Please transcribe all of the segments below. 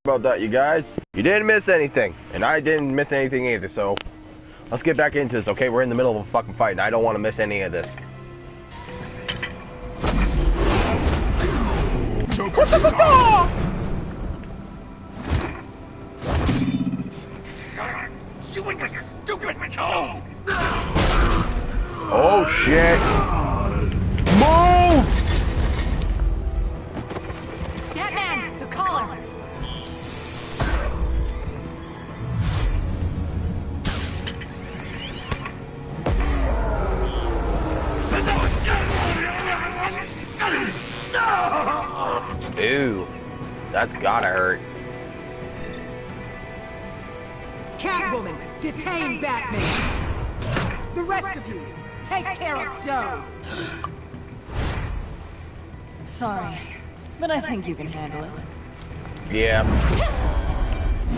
about that, you guys. You didn't miss anything, and I didn't miss anything either, so let's get back into this, okay? We're in the middle of a fucking fight, and I don't want to miss any of this. Joker, stop! You and your stupid toad! Oh shit! Move! Batman, the collar! Ew, that's gotta hurt. Catwoman, detain Batman. The rest of you, take care of Joe. Sorry, but I think you can handle it. Yeah,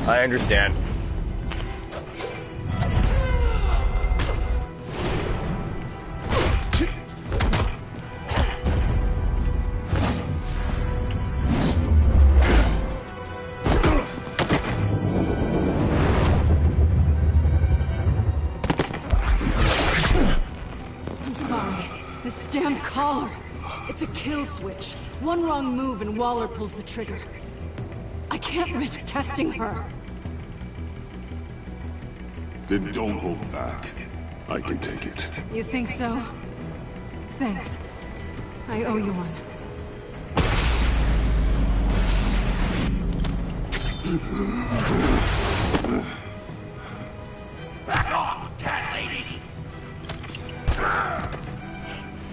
I understand. This damn collar. It's a kill switch. One wrong move and Waller pulls the trigger. I can't risk testing her. Then don't hold back. I can take it. You think so? Thanks. I owe you one. Back off, cat lady!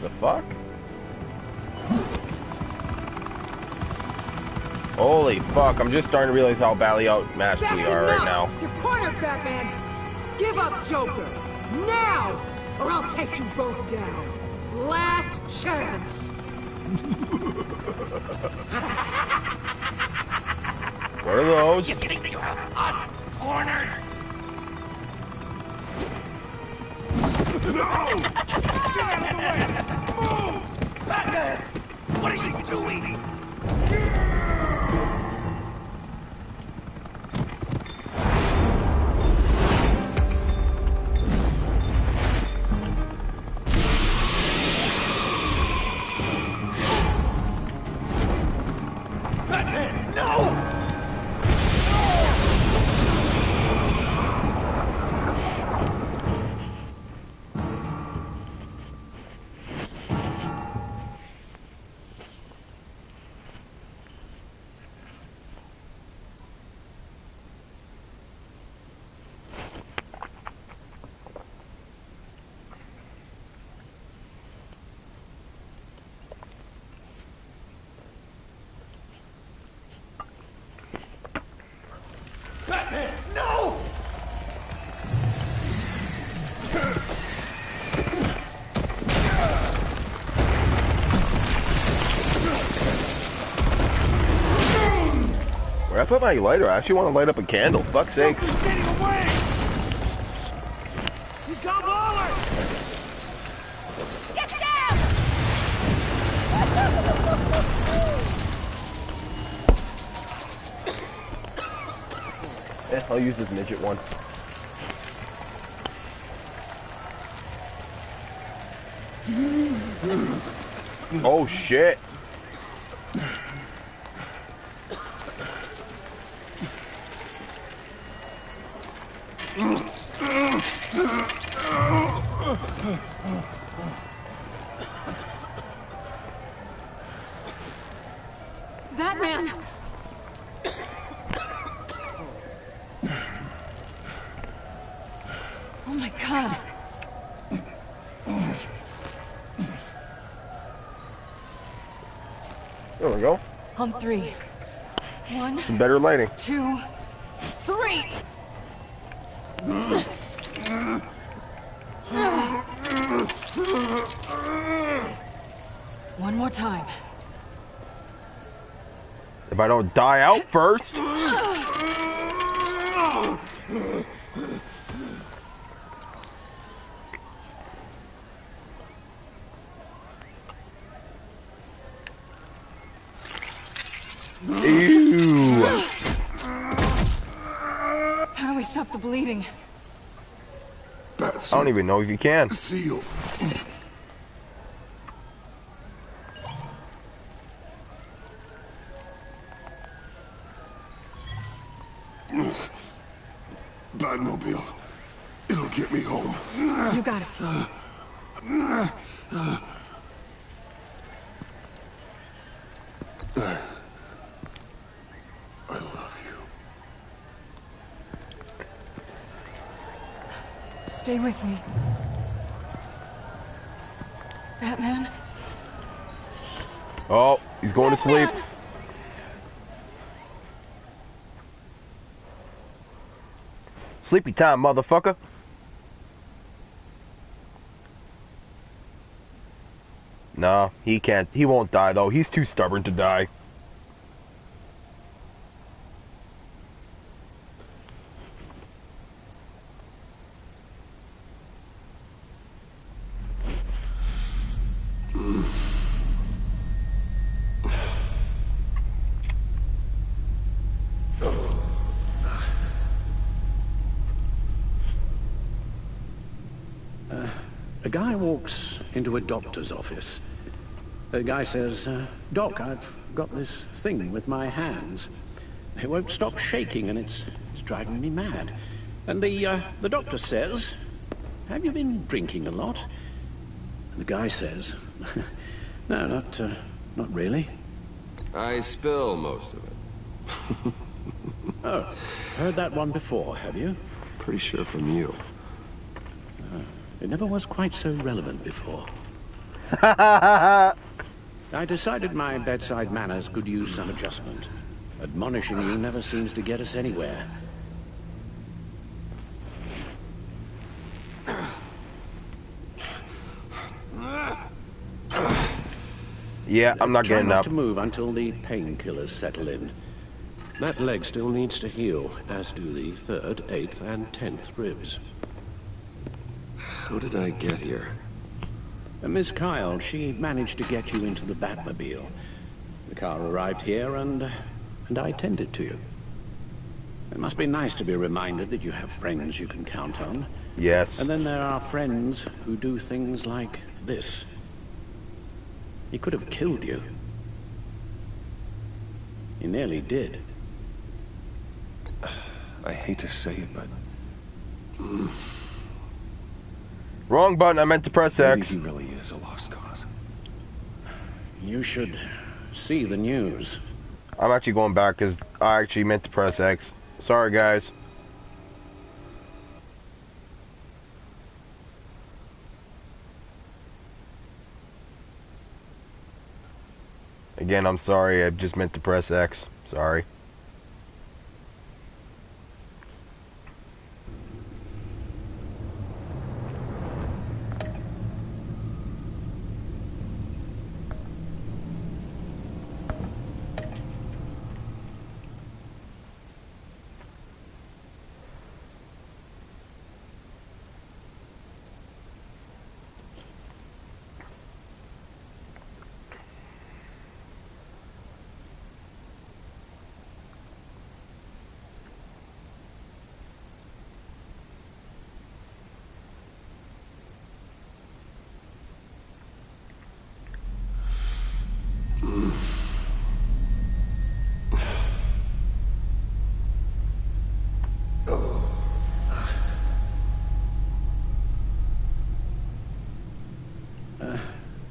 The fuck? Holy fuck, I'm just starting to realize how badly outmatched we are right now. You're cornered, Batman! Give up, Joker! Now! Or I'll take you both down. Last chance! What are those? You think you have us cornered? No! Get out of the way! Move! Batman! What are you doing? Batman, no! Batman, no! Where I put my lighter? I actually want to light up a candle. Fuck's sake. Joker's getting away! He's got Waller! Get down! I'll use this midget one. Oh shit. Batman! Oh my god. There we go. On three. One, Some better lighting. 2, 3! One more time. If I don't die out first. Ew. stop the bleeding. That's I don't even know if you can. seal. Batmobile. It'll get me home. You got it. I love you. Stay with me. Batman? Oh, he's going to sleep. Batman! Sleepy time, motherfucker. No, he can't. He won't die, though. He's too stubborn to die. A guy walks into a doctor's office. The guy says, Doc, I've got this thing with my hands. They won't stop shaking and it's driving me mad. And the doctor says, have you been drinking a lot? And the guy says, no, not really. I spill most of it. Oh, heard that one before, have you? Pretty sure from you. It never was quite so relevant before. Oh, I decided my bedside manners could use some adjustment. Admonishing you never seems to get us anywhere. Yeah, I'm not Try getting not up. to move until the painkillers settle in. That leg still needs to heal, as do the 3rd, 8th, and 10th ribs. How did I get here? Miss Kyle, she managed to get you into the Batmobile. The car arrived here, and I tended to you. It must be nice to be reminded that you have friends you can count on. Yes. And then there are friends who do things like this. He could have killed you. He nearly did. I hate to say it, but Wrong button. I meant to press maybe X. he really is a lost cause. You should see the news. I'm actually going back because I actually meant to press X. Sorry, guys. Again, I'm sorry. I just meant to press X. Sorry.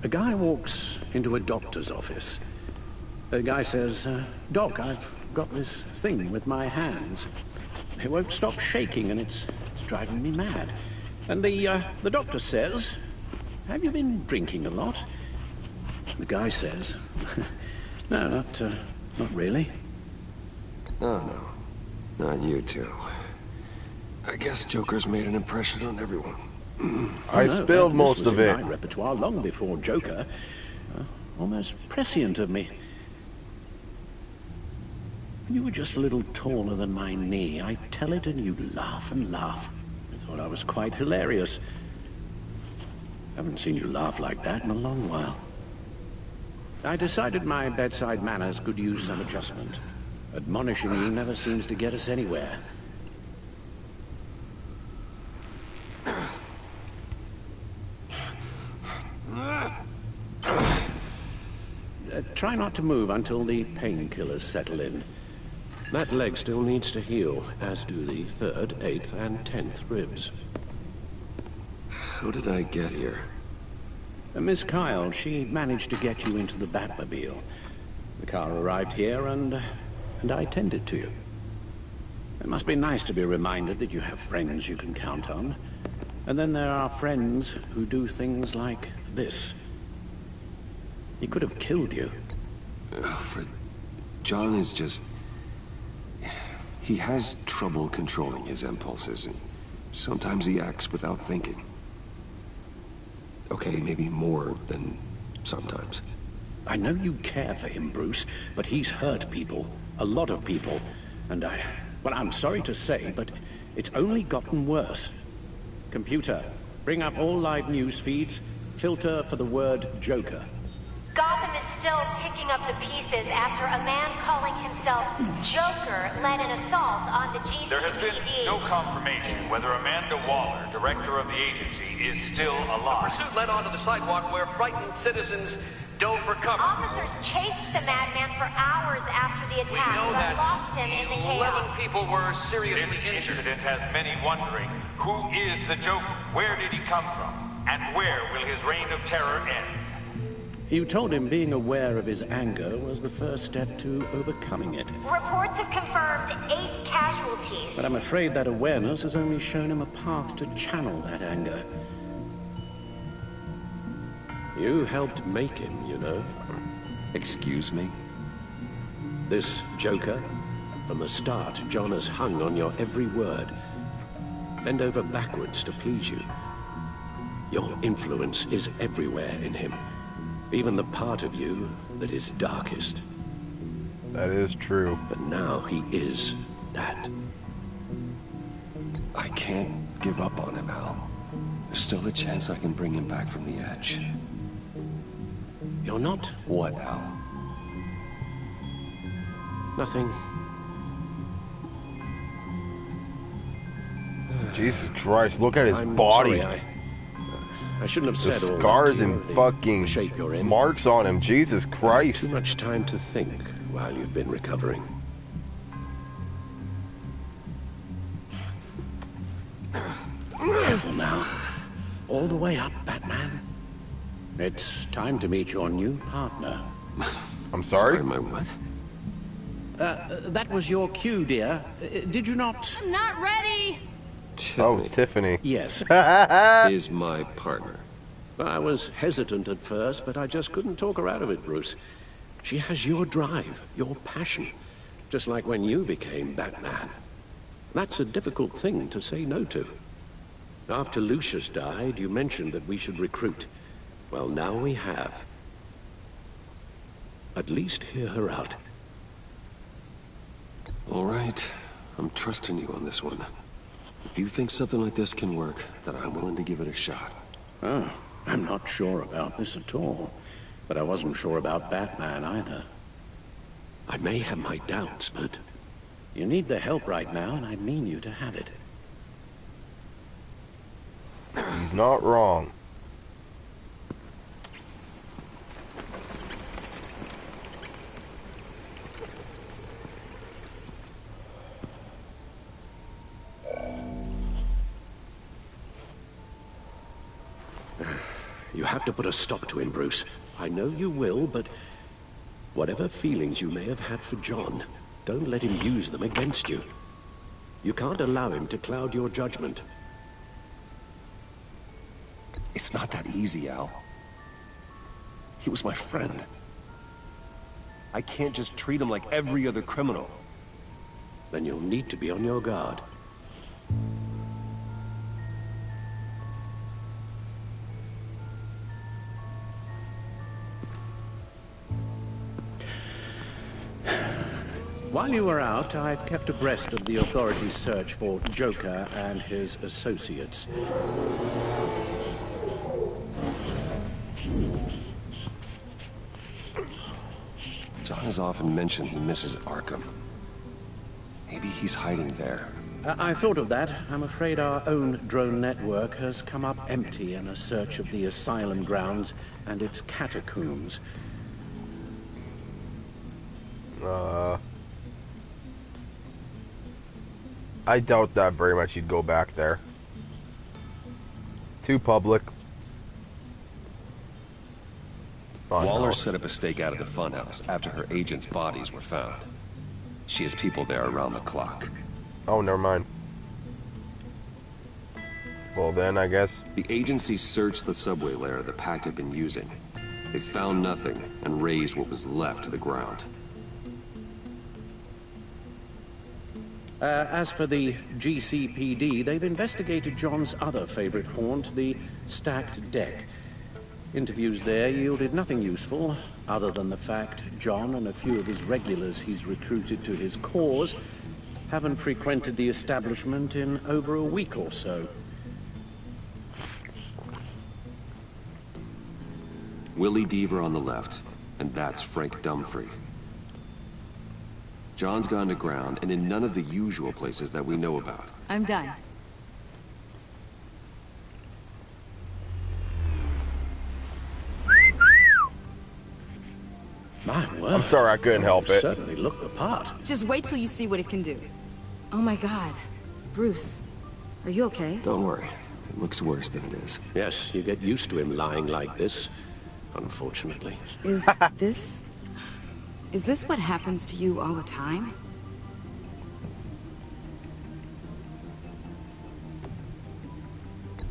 A guy walks into a doctor's office. The guy says, Doc, I've got this thing with my hands. They won't stop shaking and it's driving me mad. And the doctor says, have you been drinking a lot? The guy says, no, not really. Oh, no. Not you two. I guess Joker's made an impression on everyone. I spilled most this was of in it. my repertoire long before Joker. Almost prescient of me. You were just a little taller than my knee. I tell it and you'd laugh and laugh. I thought I was quite hilarious. Haven't seen you laugh like that in a long while. I decided my bedside manners could use some adjustment. Admonishing you never seems to get us anywhere. try not to move until the painkillers settle in. That leg still needs to heal, as do the 3rd, 8th, and 10th ribs. How did I get here? Miss Kyle, she managed to get you into the Batmobile. The car arrived here, and I tended to you. It must be nice to be reminded that you have friends you can count on. And then there are friends who do things like this. He could have killed you. Alfred, John is just... He has trouble controlling his impulses, and sometimes he acts without thinking. Okay, maybe more than sometimes. I know you care for him, Bruce, but he's hurt people. A lot of people. And well, I'm sorry to say, but it's only gotten worse. Computer, bring up all live news feeds. Filter for the word Joker. Gotham is still picking up the pieces after a man calling himself Joker led an assault on the GCPD. There has been no confirmation whether Amanda Waller, director of the agency, is still alive. The pursuit led onto the sidewalk where frightened citizens dove for cover. Officers chased the madman for hours after the We attack, know but that lost him in the 11 chaos. people were This seriously injured. incident has many wondering, who is the Joker? Where did he come from? And where will his reign of terror end? You told him being aware of his anger was the first step to overcoming it. Reports have confirmed 8 casualties. But I'm afraid that awareness has only shown him a path to channel that anger. You helped make him, you know. Excuse me? This Joker, from the start, John has hung on your every word. Bend over backwards to please you. Your influence is everywhere in him. Even the part of you that is darkest. That is true. But now he is that. I can't give up on him, Al. There's still a chance I can bring him back from the edge. You're not? What, Al? Nothing. Jesus Christ, look at his I'm body. sorry, I shouldn't have said all The that scars to you, and the fucking shape you're in. marks on him. Jesus I've had Christ. too much time to think while you've been recovering. Careful now. All the way up, Batman. It's time to meet your new partner. I'm sorry? My what? That was your cue, dear. Did you not? I'm not ready! Oh, Tiffany it's Tiffany. Yes. is my partner. I was hesitant at first, but I just couldn't talk her out of it, Bruce. She has your drive, your passion, just like when you became Batman. That's a difficult thing to say no to. After Lucius died, you mentioned that we should recruit. Well, now we have. At least hear her out. All right. I'm trusting you on this one. If you think something like this can work, then I'm willing to give it a shot. Oh, I'm not sure about this at all. But I wasn't sure about Batman either. I may have my doubts, but you need the help right now, and I mean you to have it. He's not wrong. You have to put a stop to him, Bruce. I know you will, but whatever feelings you may have had for John, don't let him use them against you. You can't allow him to cloud your judgment. It's not that easy, Al. He was my friend. I can't just treat him like every other criminal. Then you'll need to be on your guard. While you were out, I've kept abreast of the authorities' search for Joker and his associates. John has often mentioned he misses Arkham. Maybe he's hiding there. I thought of that. I'm afraid our own drone network has come up empty in a search of the asylum grounds and its catacombs. I doubt that very much he'd go back there. Too public. Oh, Waller no. set up a stakeout at the funhouse after her agents' bodies were found. She has people there around the clock. Oh, never mind. Well then, I guess. The agency searched the subway layer the Pact had been using. They found nothing and razed what was left to the ground. As for the GCPD, they've investigated John's other favorite haunt, the stacked deck. Interviews there yielded nothing useful, other than the fact John and a few of his regulars he's recruited to his cause haven't frequented the establishment in over a week or so. Willie Deaver on the left, and that's Frank Dumfrey. John's gone to ground and in none of the usual places that we know about. I'm done. My word. I'm sorry I couldn't help it. Certainly looked the part. Just wait till you see what it can do. Oh my God. Bruce, are you okay? Don't worry. It looks worse than it is. Yes, you get used to him lying like this, unfortunately. Is this what happens to you all the time?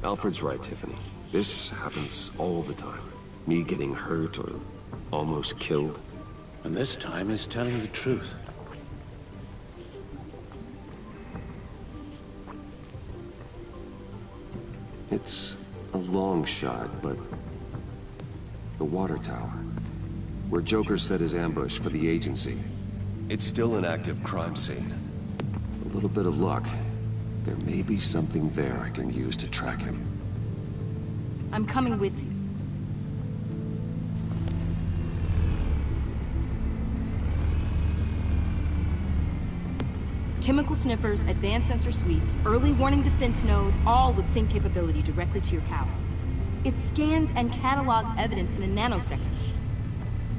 Alfred's right, Tiffany. This happens all the time. Me getting hurt or almost killed. And this time he's telling the truth. It's a long shot, but the water tower, where Joker set his ambush for the agency, it's still an active crime scene. With a little bit of luck, there may be something there I can use to track him. I'm coming with you. Chemical sniffers, advanced sensor suites, early warning defense nodes, all with sync capability directly to your cowl. It scans and catalogs evidence in a nanosecond.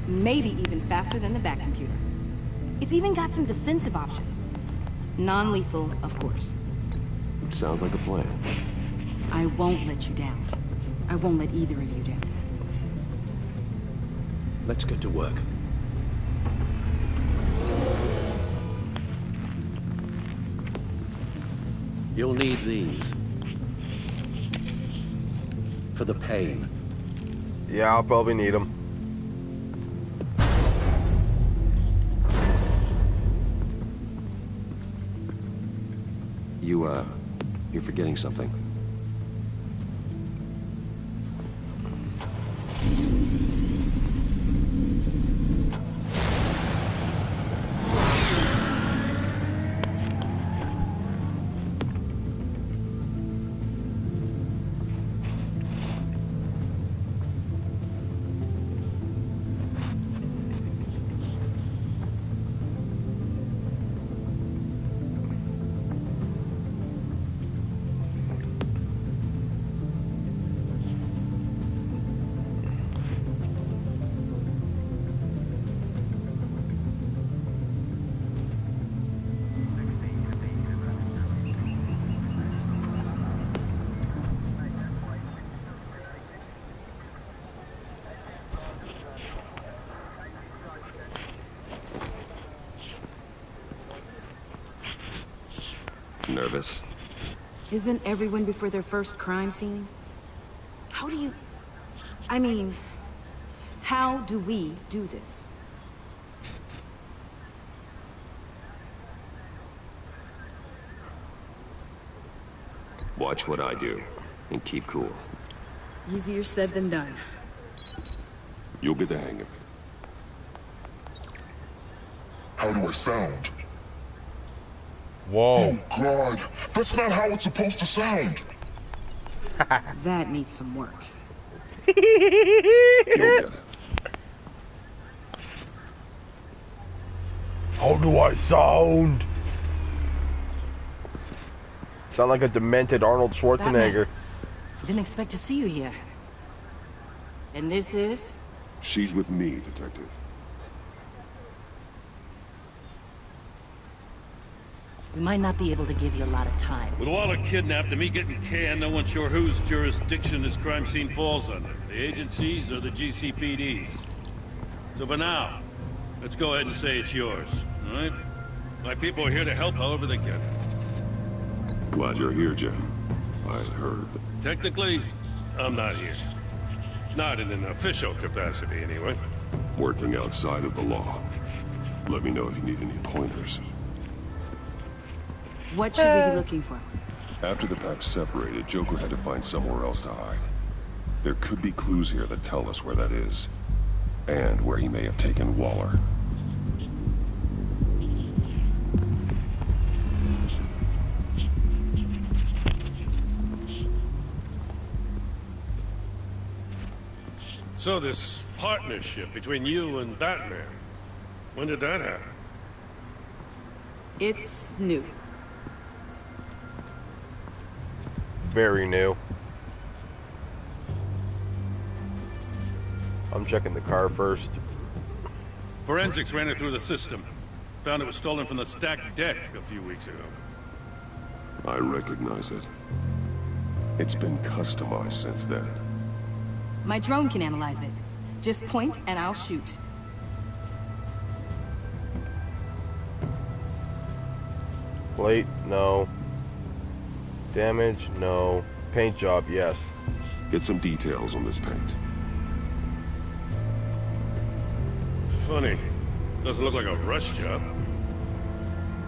Maybe even faster than the back computer. It's even got some defensive options. Non-lethal, of course. Sounds like a plan. I won't let you down. I won't let either of you down. Let's get to work. You'll need these. For the pain. Yeah, I'll probably need them. You're forgetting something. Nervous? Isn't everyone before their first crime scene? How do you... I mean, how do we do this? Watch what I do, and keep cool. Easier said than done. You'll get the hang of it. How do I sound? Whoa. Oh God, that's not how it's supposed to sound. That needs some work. You'll get it. How do I sound? Sound like a demented Arnold Schwarzenegger. Batman. I didn't expect to see you here. And this is? She's with me, Detective. We might not be able to give you a lot of time. With Waller kidnapped and me getting canned, no one's sure whose jurisdiction this crime scene falls under. The agencies or the GCPD's. So for now, let's go ahead and say it's yours, all right? My people are here to help however they can. Glad you're here, Jim. I heard. Technically, I'm not here. Not in an official capacity, anyway. Working outside of the law. Let me know if you need any pointers. What should we be looking for? After the pack separated, Joker had to find somewhere else to hide. There could be clues here that tell us where that is. And where he may have taken Waller. So this partnership between you and Batman, when did that happen? It's new. Very new. I'm checking the car first. Forensics ran it through the system. Found it was stolen from the stacked deck a few weeks ago. I recognize it. It's been customized since then. My drone can analyze it. Just point and I'll shoot. Plate, no. Damage, no. Paint job, yes. Get some details on this paint. Funny. Doesn't look like a rush job.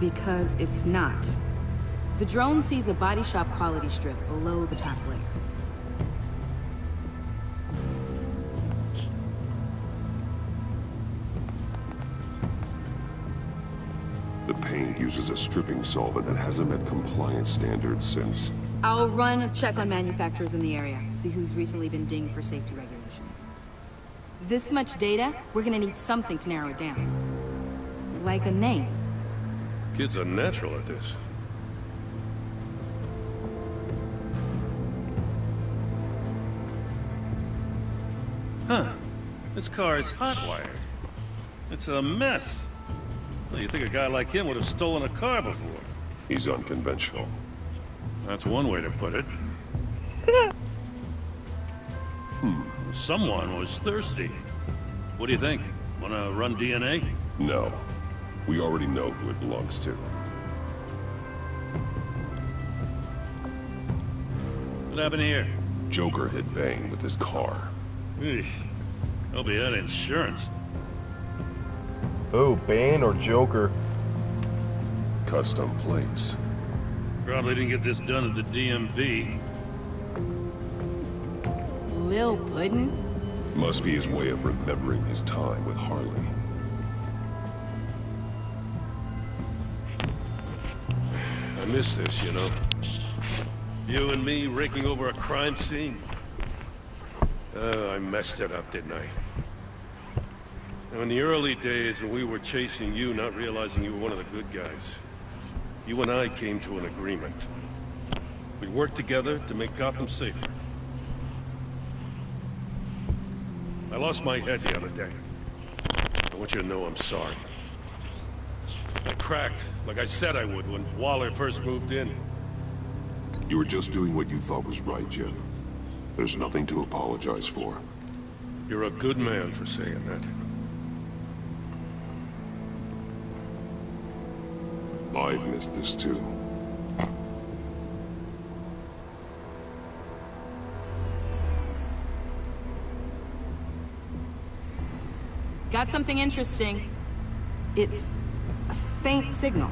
Because it's not. The drone sees a body shop quality strip below the top layer. The paint uses a stripping solvent that hasn't met compliance standards since... I'll run a check on manufacturers in the area, see who's recently been dinged for safety regulations. This much data, we're gonna need something to narrow it down. Like a name. Kid's a natural at this. Huh. This car is hotwired. It's a mess. Well, you'd think a guy like him would have stolen a car before. He's unconventional. That's one way to put it. Someone was thirsty. What do you think? Wanna run DNA? No. We already know who it belongs to. What happened here? Joker hit Bane with his car. Eesh. I'll be out of insurance. Oh, Bane or Joker? Custom plates. Probably didn't get this done at the DMV. Lil Puddin'? Must be his way of remembering his time with Harley. I miss this, you know. You and me raking over a crime scene. I messed it up, didn't I? Now, in the early days when we were chasing you, not realizing you were one of the good guys, you and I came to an agreement. We worked together to make Gotham safer. I lost my head the other day. I want you to know I'm sorry. I cracked, like I said I would when Waller first moved in. You were just doing what you thought was right, Jim. There's nothing to apologize for. You're a good man for saying that. I've missed this too. Got something interesting. It's a faint signal.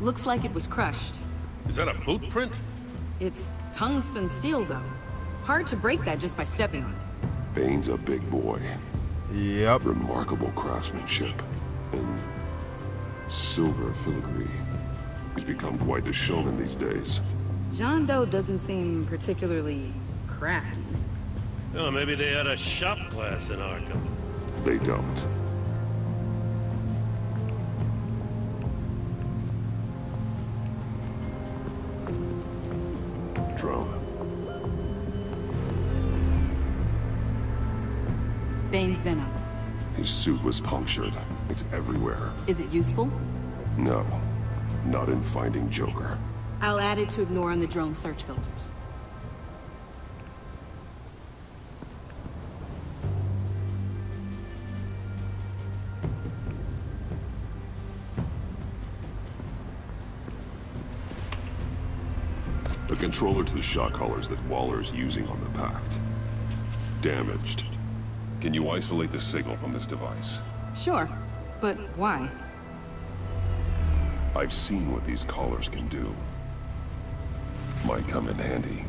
Looks like it was crushed. Is that a boot print? It's tungsten steel, though. Hard to break that just by stepping on it. Bane's a big boy. Yep. Remarkable craftsmanship and silver filigree. He's become quite the showman these days. John Doe doesn't seem particularly crafty. Oh, maybe they had a shop class in Arkham. They don't. Drone. Bane's venom. His suit was punctured. It's everywhere. Is it useful? No. Not in finding Joker. I'll add it to ignore on the drone search filters. The controller to the shot collars that Waller's using on the Pact. Damaged. Can you isolate the signal from this device? Sure, but why? I've seen what these collars can do. Might come in handy.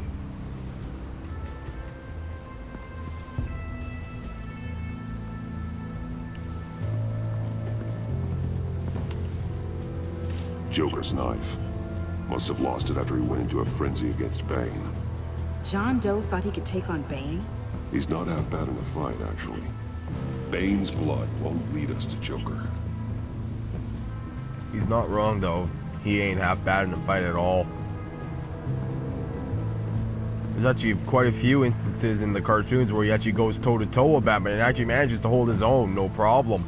Joker's knife. Must have lost it after he went into a frenzy against Bane. John Doe thought he could take on Bane? He's not half bad in a fight, actually. Bane's blood won't lead us to Joker. He's not wrong, though. He ain't half bad in a fight at all. There's actually quite a few instances in the cartoons where he actually goes toe-to-toe with Batman and actually manages to hold his own, no problem.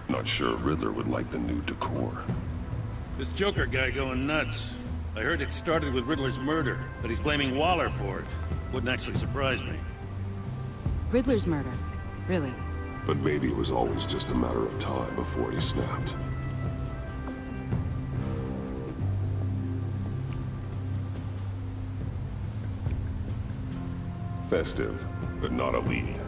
Not sure Riddler would like the new decor. This Joker guy going nuts. I heard it started with Riddler's murder, but he's blaming Waller for it. Wouldn't actually surprise me. Riddler's murder? Really? But maybe it was always just a matter of time before he snapped. Festive, but not a lead.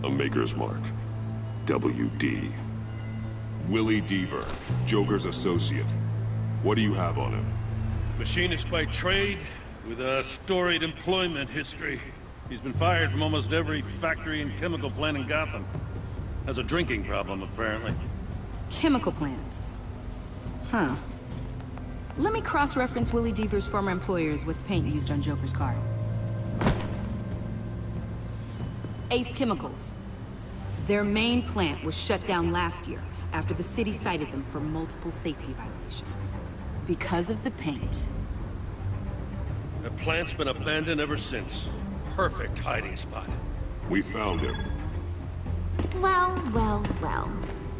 A Maker's Mark. WD. Willie Deaver, Joker's associate. What do you have on him? Machinist by trade, with a storied employment history. He's been fired from almost every factory and chemical plant in Gotham. Has a drinking problem, apparently. Chemical plants. Huh. Let me cross-reference Willie Deaver's former employers with paint used on Joker's car. Ace Chemicals. Their main plant was shut down last year after the city cited them for multiple safety violations. Because of the paint. The plant's been abandoned ever since. Perfect hiding spot. We found him. Well, well, well.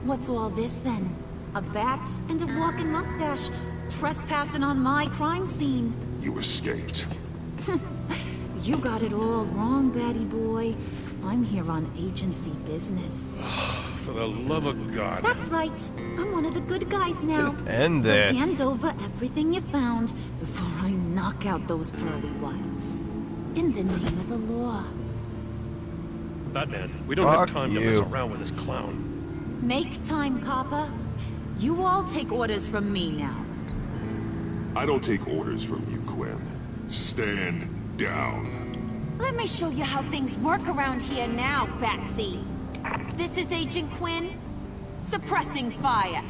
What's all this then? A bat and a walking mustache trespassing on my crime scene. You escaped. You got it all wrong, Batty boy. I'm here on agency business. For the love of God. That's right. I'm one of the good guys now. End so it. hand over everything you found before I knock out those pearly whites. In the name of the law. Batman, we don't have time to mess around with this clown. Make time, copper. You all take orders from me now. I don't take orders from you, Quinn. Stand down. Let me show you how things work around here now, Batsy. This is Agent Quinn. Suppressing fire.